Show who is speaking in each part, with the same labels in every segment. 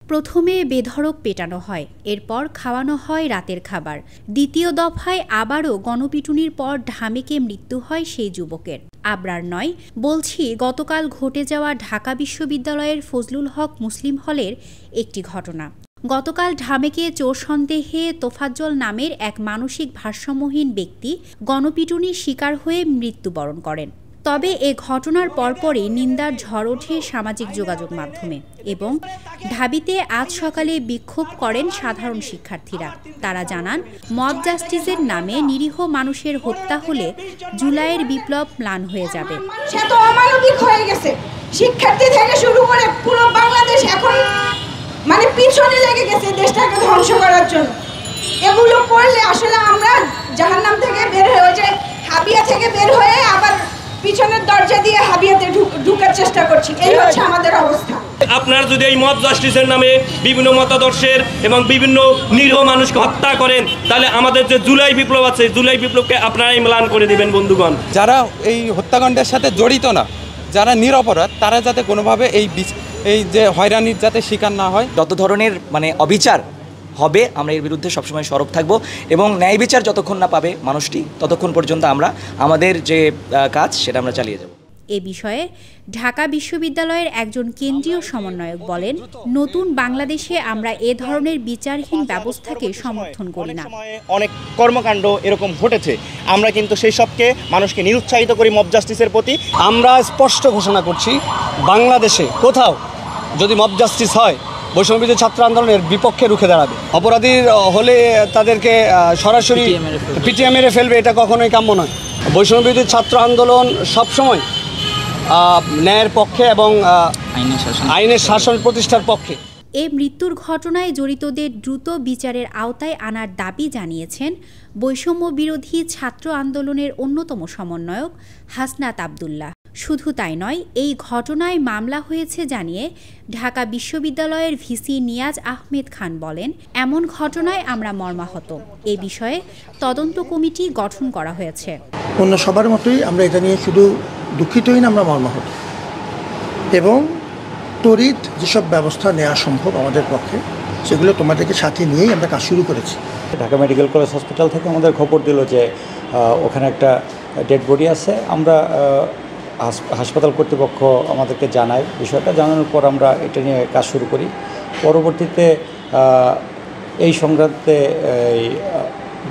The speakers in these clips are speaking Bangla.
Speaker 1: প্রথমে বেধড়ক পেটানো হয়, এরপর খাওয়ানো হয় রাতের খাবার। দ্বিতীয় দফায় আবারও গণপিটুনির পর ঢামেকে মৃত্যু হয় সেই যুবকের। আবরার নয়, বলছি গতকাল ঘটে যাওয়া ঢাকা বিশ্ববিদ্যালয়ের ফজলুল হক মুসলিম হলের একটি ঘটনা। গতকাল ঢামেকে চোর সন্দেহে তোফাজ্জল নামের এক মানসিক ভারসাম্যহীন ব্যক্তি গণপিটুনির শিকার হয়ে মৃত্যুবরণ করেন। তবে এ ঘটনার পরপরই নিন্দার ঝড় ওঠে সামাজিক যোগাযোগ মাধ্যমে এবং ঢাবিতে আজ সকালে বিক্ষোভ করেন সাধারণ শিক্ষার্থীরা। তারা জানান, মব জাস্টিসের নামে নিরীহ মানুষের হত্যা হলে জুলাইয়ের বিপ্লব ম্লান হয়ে যাবে।
Speaker 2: সে তো অমানবিক হয়ে গেছে। শিক্ষার্থী থেকে শুরু করে পুরো বাংলাদেশ এখন পিছনে লেগে গেছে দেশটাকে ধ্বংস করার জন্য। এগুলো করলে আসলে আমরা জাহান্নাম থেকে বের হয়ে যে হাবিয়া থেকে বের হয়ে আবার পিছনের দরজা দিয়ে হাবিয়াতে ঢুকার চেষ্টা করছি। এই হচ্ছে আমাদের অবস্থা।
Speaker 3: আপনারা যদি এই মব জাস্টিসের নামে বিভিন্ন মতাদর্শের এবং বিভিন্ন নিরীহ মানুষকে হত্যা করেন, তাহলে আমাদের যে জুলাই বিপ্লব আছে, জুলাই বিপ্লবকে আপনারাই ম্লান করে দিবেন বন্ধুগণ।
Speaker 4: যারা এই হত্যাকাণ্ডের সাথে জড়িত না, যারা নিরপরাধ, তারা যাতে কোনোভাবে এই যে হয়রানির যাতে শিকার না হয়।
Speaker 5: যত ধরনের অবিচার হবে আমরা এর বিরুদ্ধে সবসময় সরব থাকব এবং ন্যায় বিচার যতক্ষণ না পাবে মানুষটি, ততক্ষণ পর্যন্ত আমরা আমাদের যে কাজ সেটা আমরা চালিয়ে যাব।
Speaker 1: এ বিষয়ে ঢাকা বিশ্ববিদ্যালয়ের একজন কেন্দ্রীয় সমন্বয়ক বলেন, নতুন বাংলাদেশে আমরা এ ধরনের বিচারহীন ব্যবস্থাকে সমর্থন করি না।
Speaker 6: অনেক কর্মকাণ্ড এরকম ঘটেছে, আমরা কিন্তু সেই সবকে মানুষকে নিরুৎসাহিত করি মব জাস্টিসের প্রতি।
Speaker 7: আমরা স্পষ্ট ঘোষণা করছি, বাংলাদেশে কোথাও যদি মব জাস্টিস হয়, বৈষম্যবিরোধী ছাত্র আন্দোলনের বিপক্ষে রুখে দাঁড়াবে। অপরাধী হলে তাদেরকে সরাসরি পিটিএ মেরে ফেলবে, এটা কখনোই কাম্য নয়। বৈষম্যবিরোধী ছাত্র আন্দোলন সবসময় ন্যায়ের পক্ষে এবং আইনের শাসন প্রতিষ্ঠার পক্ষে।
Speaker 1: এ মৃত্যুর ঘটনায় জড়িতদের দ্রুত বিচারের আওতায় আনার দাবি জানিয়েছেন বৈষম্য বিরোধী ছাত্র আন্দোলনের অন্যতম সমন্বয়ক হাসনাত আবদুল্লাহ। শুধু তাই নয়, এই ঘটনায় মামলা হয়েছে জানিয়ে ঢাকা বিশ্ববিদ্যালয়ের ভিসি নিয়াজ আহমেদ খান বলেন, এমন ঘটনায় আমরা মর্মাহত। এ বিষয়ে তদন্ত কমিটি গঠন করা হয়েছে।
Speaker 8: অন্য সবার মতোই আমরা এটা নিয়ে শুধু দুঃখিতই না, আমরা মর্মাহত এবং তড়িৎ যেসব ব্যবস্থা নেওয়া সম্ভব আমাদের পক্ষে সেগুলো তোমাদেরকে সাথে নিয়েই আমরা কাজ শুরু করেছি।
Speaker 9: ঢাকা মেডিকেল কলেজ হসপিটাল থেকে আমাদের খবর দিল যে ওখানে একটা ডেড বডি আছে। আমরা হাসপাতাল কর্তৃপক্ষ আমাদেরকে জানায়, বিষয়টা জানানোর পর আমরা এটা নিয়ে কাজ শুরু করি। পরবর্তীতে এই সংক্রান্তে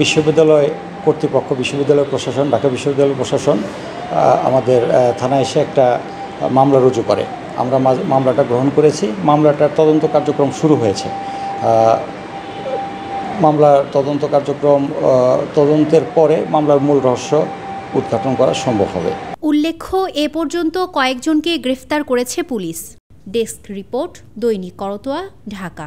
Speaker 9: বিশ্ববিদ্যালয় কর্তৃপক্ষ, বিশ্ববিদ্যালয় প্রশাসন, ঢাকা বিশ্ববিদ্যালয় প্রশাসন আমাদের থানায় এসে একটা মামলা রুজু করে। আমরা মামলাটা গ্রহণ করেছি। মামলাটার তদন্ত কার্যক্রম শুরু হয়েছে। মামলার তদন্ত কার্যক্রম তদন্তের পরে মামলার মূল রহস্য উদ্ঘাটন করা সম্ভব হবে।
Speaker 1: উল্লেখ্য, এ পর্যন্ত কয়েকজনকে গ্রেফতার করেছে পুলিশ। ডেস্ক রিপোর্ট, দৈনিক করতোয়া, ঢাকা।